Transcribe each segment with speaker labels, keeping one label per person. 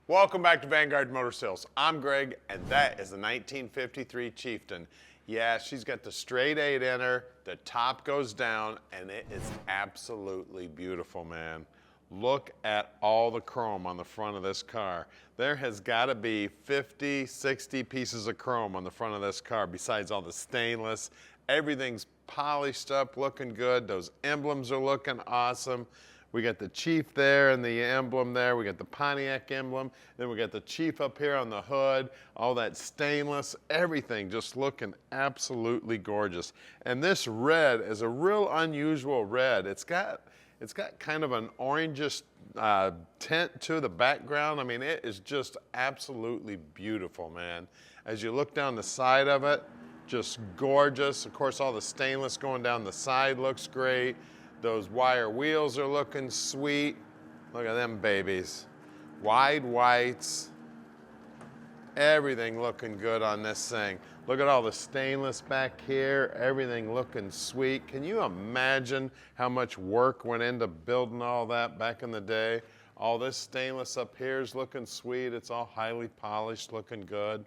Speaker 1: Welcome back to Vanguard Motor Sales. I'm Greg, and that is the 1953 Chieftain. Yeah, she's got the straight 8 in her, the top goes down, and it is absolutely beautiful, man. Look at all the chrome on the front of this car. There has got to be 50, 60 pieces of chrome on the front of this car, besides all the stainless. Everything's polished up, looking good. Those emblems are looking awesome. We got the Chief there and the emblem there. We got the Pontiac emblem. Then we got the Chief up here on the hood. All that stainless, everything just looking absolutely gorgeous. And this red is a real unusual red. It's got kind of an orangish tint to the background. I mean, it is just absolutely beautiful, man. As you look down the side of it, just gorgeous. Of course, all the stainless going down the side looks great. Those wire wheels are looking sweet. Look at them babies. Wide whites. Everything looking good on this thing. Look at all the stainless back here. Everything looking sweet. Can you imagine how much work went into building all that back in the day? All this stainless up here is looking sweet. It's all highly polished, looking good.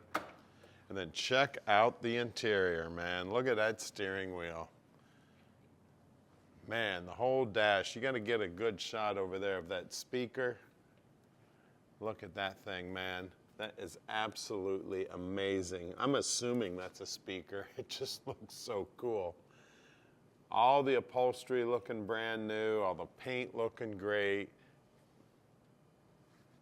Speaker 1: And then check out the interior, man. Look at that steering wheel. Man, the whole dash, you got to get a good shot over there of that speaker. Look at that thing, man. That is absolutely amazing. I'm assuming that's a speaker. It just looks so cool. All the upholstery looking brand new, all the paint looking great.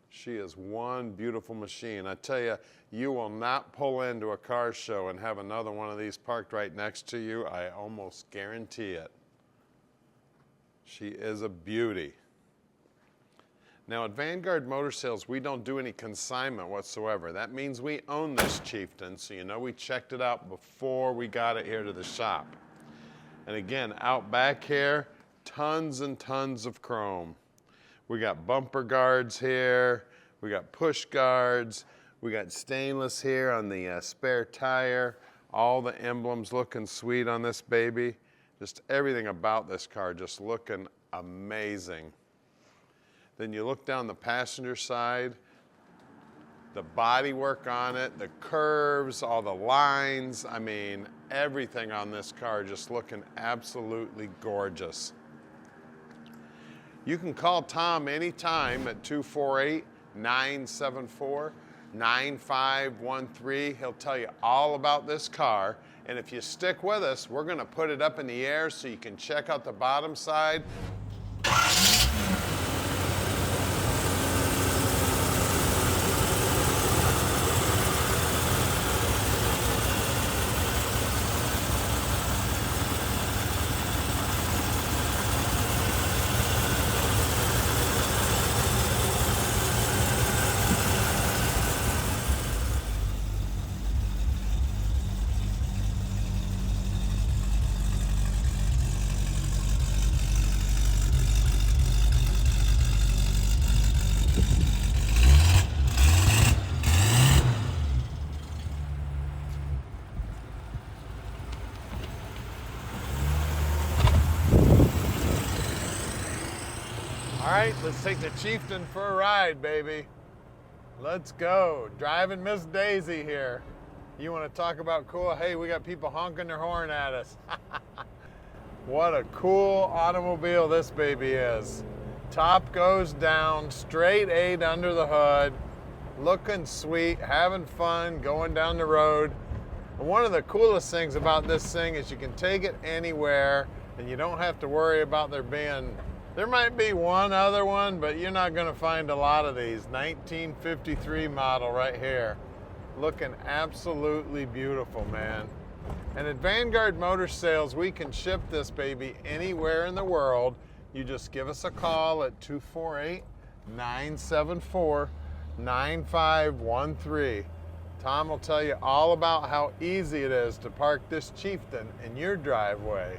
Speaker 1: She is one beautiful machine. I tell you, you will not pull into a car show and have another one of these parked right next to you. I almost guarantee it. She is a beauty. Now at Vanguard Motor Sales, we don't do any consignment whatsoever. That means we own this Chieftain, so you know we checked it out before we got it here to the shop. And again, out back here, tons and tons of chrome. We got bumper guards here, we got push guards, we got stainless here on the spare tire, all the emblems looking sweet on this baby. Just everything about this car just looking amazing. Then you look down the passenger side, the body work on it, the curves, all the lines. I mean, everything on this car just looking absolutely gorgeous. You can call Tom anytime at 248-974-9513. He'll tell you all about this car. And if you stick with us, we're going to put it up in the air so you can check out the bottom side. All right, let's take the Chieftain for a ride, baby. Let's go. Driving Miss Daisy here. You want to talk about cool? Hey, we got people honking their horn at us. What a cool automobile this baby is. Top goes down, straight 8 under the hood, looking sweet, having fun, going down the road. And one of the coolest things about this thing is you can take it anywhere and you don't have to worry about there might be one other one, but you're not going to find a lot of these. 1953 model right here. Looking absolutely beautiful, man. And at Vanguard Motor Sales, we can ship this baby anywhere in the world. You just give us a call at 248-974-9513. Tom will tell you all about how easy it is to park this Chieftain in your driveway.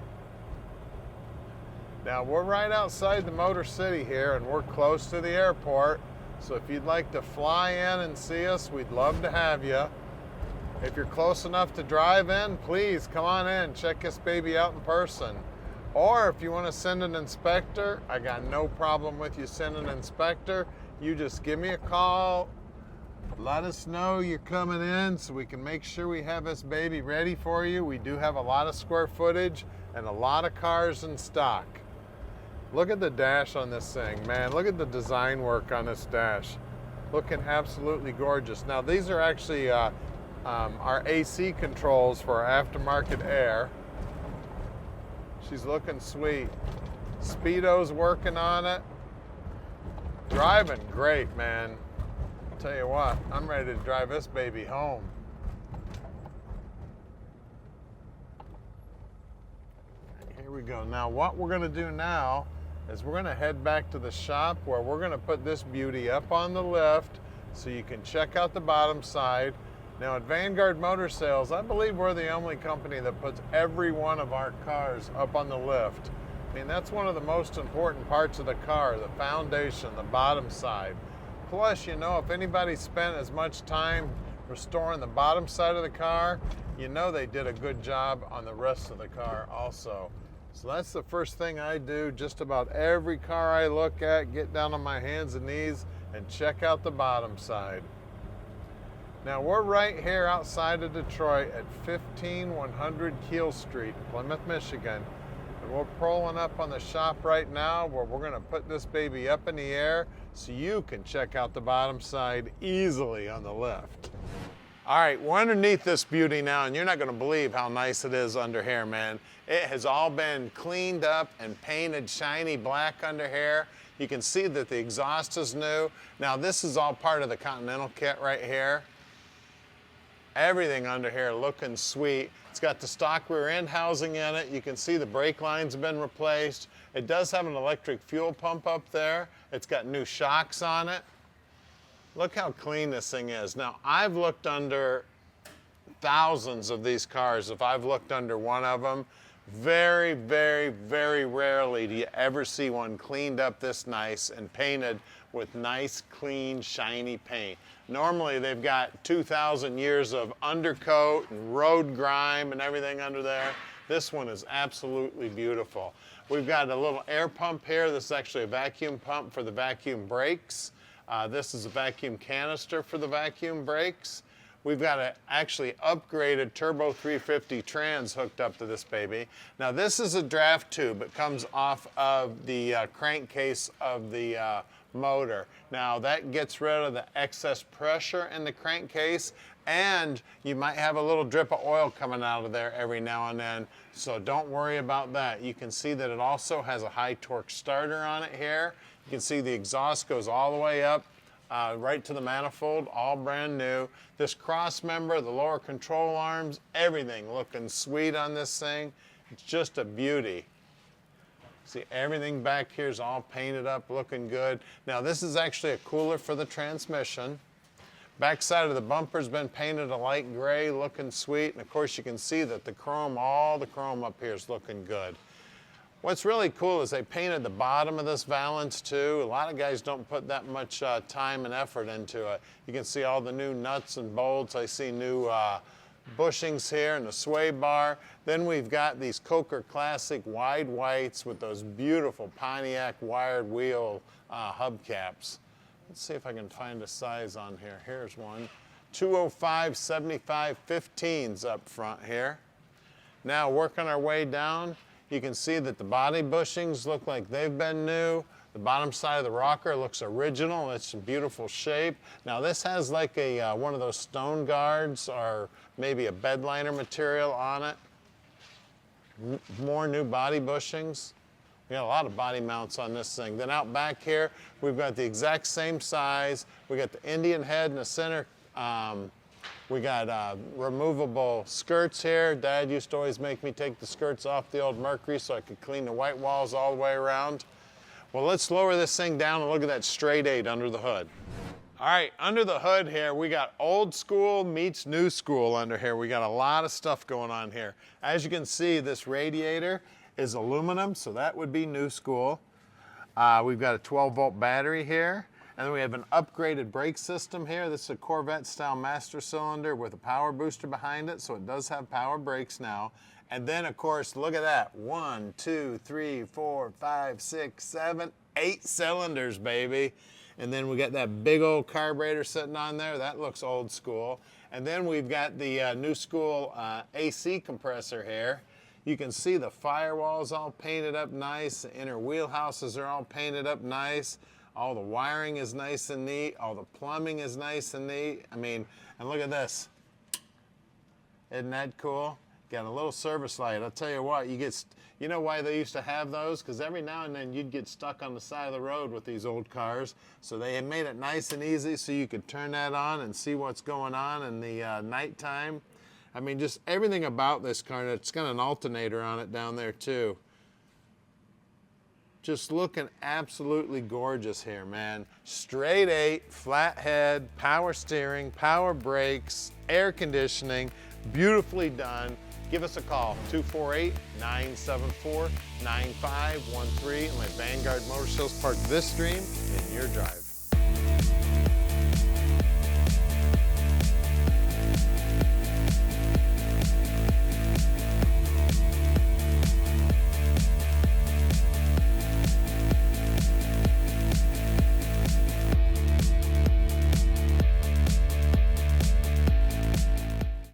Speaker 1: Now we're right outside the Motor City here and we're close to the airport. So if you'd like to fly in and see us, we'd love to have you. If you're close enough to drive in, please come on in, check this baby out in person. Or if you want to send an inspector, I got no problem with you sending an inspector. You just give me a call Let us know you're coming in so we can make sure we have this baby ready for you. We do have a lot of square footage and a lot of cars in stock. Look at the dash on this thing, man. Look at the design work on this dash. Looking absolutely gorgeous. Now these are actually our AC controls for our aftermarket air. She's looking sweet. Speedo's working on it. Driving great, man. I'll tell you what, I'm ready to drive this baby home. Here we go. Now what we're gonna do now is we're gonna head back to the shop where we're gonna put this beauty up on the lift so you can check out the bottom side. Now at Vanguard Motor Sales, I believe we're the only company that puts every one of our cars up on the lift. I mean, that's one of the most important parts of the car, the foundation, the bottom side. Plus, you know, if anybody spent as much time restoring the bottom side of the car, you know they did a good job on the rest of the car also. So that's the first thing I do. Just about every car I look at, get down on my hands and knees and check out the bottom side. Now we're right here outside of Detroit at 15100 Keel Street, Plymouth, Michigan. And we're pulling up on the shop right now where we're gonna put this baby up in the air so you can check out the bottom side easily on the lift. All right, we're underneath this beauty now, and you're not gonna believe how nice it is under here, man. It has all been cleaned up and painted shiny black under here. You can see that the exhaust is new. Now this is all part of the Continental kit right here. Everything under here looking sweet. It's got the stock rear end housing in it. You can see the brake lines have been replaced. It does have an electric fuel pump up there. It's got new shocks on it. Look how clean this thing is. Now, I've looked under thousands of these cars. If I've looked under one of them, very, very, very rarely do you ever see one cleaned up this nice and painted with nice, clean, shiny paint. Normally, they've got 2,000 years of undercoat and road grime and everything under there. This one is absolutely beautiful. We've got a little air pump here. This is actually a vacuum pump for the vacuum brakes. This is a vacuum canister for the vacuum brakes. We've got an actually upgraded Turbo 350 trans hooked up to this baby. Now this is a draft tube. It comes off of the crankcase of the motor. Now that gets rid of the excess pressure in the crankcase, and you might have a little drip of oil coming out of there every now and then, so don't worry about that. You can see that it also has a high torque starter on it here. You can see the exhaust goes all the way up right to the manifold, all brand new. This cross member, the lower control arms, everything looking sweet on this thing. It's just a beauty. See, everything back here is all painted up, looking good. Now this is actually a cooler for the transmission. Back side of the bumper's been painted a light gray, looking sweet. And of course you can see that the chrome, all the chrome up here is looking good. What's really cool is they painted the bottom of this valance too. A lot of guys don't put that much time and effort into it. You can see all the new nuts and bolts. I see new bushings here and the sway bar. Then we've got these Coker Classic wide whites with those beautiful Pontiac wired wheel hubcaps. Let's see if I can find a size on here. Here's one. 205 75 15s up front here. Now working our way down, you can see that the body bushings look like they've been new. The bottom side of the rocker looks original. It's in beautiful shape. Now this has like a one of those stone guards or maybe a bed liner material on it. More new body bushings. We got a lot of body mounts on this thing. Then out back here, we've got the exact same size. We got the Indian head in the center. We got removable skirts here. Dad used to always make me take the skirts off the old Mercury so I could clean the white walls all the way around. Well, let's lower this thing down and look at that straight 8 under the hood. All right, under the hood here, we got old school meets new school under here. We got a lot of stuff going on here. As you can see, this radiator is aluminum, so that would be new school. We've got a 12-volt battery here. And then we have an upgraded brake system here. This is a Corvette-style master cylinder with a power booster behind it, so it does have power brakes now. And then, of course, look at that. 1, 2, 3, 4, 5, 6, 7, 8 cylinders, baby. And then we got that big old carburetor sitting on there. That looks old school. And then we've got the new school AC compressor here. You can see the firewall's all painted up nice. The inner wheelhouses are all painted up nice. All the wiring is nice and neat. All the plumbing is nice and neat. I mean, and look at this. Isn't that cool? Got a little service light. I'll tell you what, you know why they used to have those? Because every now and then you'd get stuck on the side of the road with these old cars. So they had made it nice and easy so you could turn that on and see what's going on in the nighttime. I mean, just everything about this car. It's got an alternator on it down there too. Just looking absolutely gorgeous here, man. Straight 8, flat head, power steering, power brakes, air conditioning, beautifully done. Give us a call, 248-974-9513, and let Vanguard Motor Sales park this dream in your driveway.